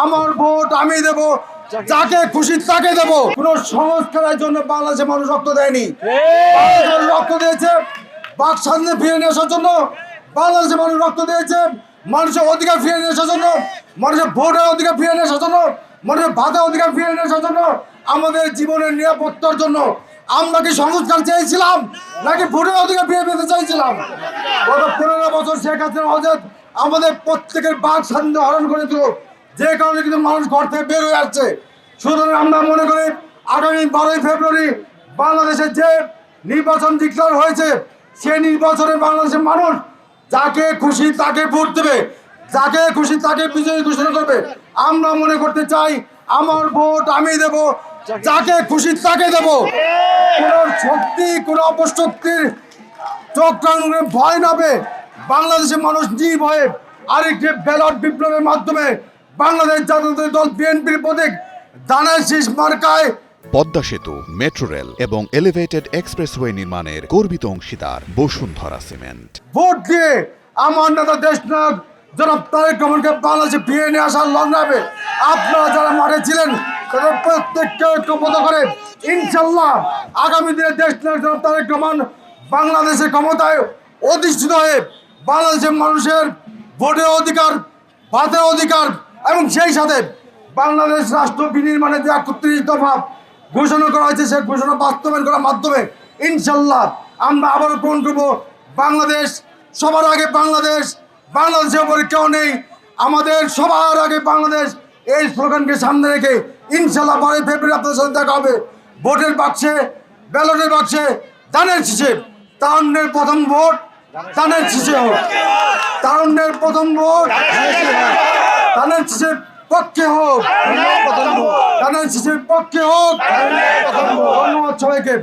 আমার ভোট আমি দেব, যাকে খুশি তাকে দেব। কোন সংস্কারের জন্য বাংলাদেশের মানুষ রক্ত দেয়নি, রক্ত দিয়েছে বাক স্বাধীনতা ফিরে নিয়ে আসার জন্য। বাংলাদেশের মানুষ রক্ত দিয়েছে মানুষের অধিকার ফিরে নিয়ে আসার জন্য, মানুষের ভোটের অধিকার ফিরে নিয়ে আসার জন্য, মানুষের ভাতের অধিকার ফিরে নিয়ে আসার জন্য, আমাদের জীবনের নিরাপত্তার জন্য। আমরা কি সংস্কার চেয়েছিলাম নাকি ভোটের অধিকার ফিরে পেতে চাইছিলাম? গত 15 বছর শেখ হাসিনা অজেদ আমাদের প্রত্যেকের বাক স্বাধীনতা হরণ করে দিল, যে কারণে কিন্তু মানুষ ঘর থেকে বের হয়ে আসছে। সুতরাং আমরা মনে করি আগামী 12ই ফেব্রুয়ারি বাংলাদেশের যে নির্বাচন ডিক্লেয়ার হয়েছে, সেই নির্বাচনে বাংলাদেশের মানুষ যাকে খুশি তাকে ভোট দেবে, যাকে খুশি তাকে বিজয়ী ঘোষণা করবে। আমরা মনে করতে চাই আমার ভোট আমি দেব, যাকে খুশি তাকে দেব। কোন শক্তি কোন অপশক্তির চক্রান্তে ভয় নাবে বাংলাদেশের মানুষ নির্ভয়ে আরেকটি ব্যালট বিপ্লবের মাধ্যমে বাংলাদেশ জাতীয় দল বিএনপির প্রতীক ধানের শীষ মার্কায় পদ্মা সেতু, মেট্রো রেল এবং এলিভেটেড এক্সপ্রেসওয়ে নির্মাণের গর্বিত অংশীদার বসুন্ধরা সিমেন্ট। ভোট দিয়ে আমার নেতা দেশনায়ক জনাব তারেক রহমানকে বাংলাদেশে ফিরে নিয়ে আসার লগ্নে আপনারা যারা মাঠে ছিলেন তাদের প্রত্যেককে ঐক্যবদ্ধ করে ইনশাল্লাহ আগামী দিনে দেশনায়ক জনাব তারেক রহমান বাংলাদেশের ক্ষমতায় অধিষ্ঠিত হয়ে বাংলাদেশের মানুষের ভোটের অধিকার, ভাতের অধিকার এবং সেই সাথে বাংলাদেশ রাষ্ট্র বিনির্মাণের যে 31 দফা ঘোষণা করা হয়েছে, সেই ঘোষণা বাস্তবায়ন করার মাধ্যমে ইনশাল্লাহ আমরা আবারও পূরণ করবো বাংলাদেশ সবার আগে, বাংলাদেশ, বাংলাদেশের উপরে কেউ নেই, আমাদের সবার আগে বাংলাদেশ। এই স্লোগানকে সামনে রেখে ইনশাল্লাহ 12 ফেব্রুয়ারি আপনাদের সাথে দেখা হবে ভোটের বাক্সে, ব্যালটের বাক্সে, ধানের শীষে। তারুণ্যের প্রথম ভোট ধানের শীষে হোক, তারুণ্যের প্রথম ভোট ধানের শীষের পক্ষে হোক, ধানের শীষের পক্ষে হোক। ধন্যবাদ সবাইকে।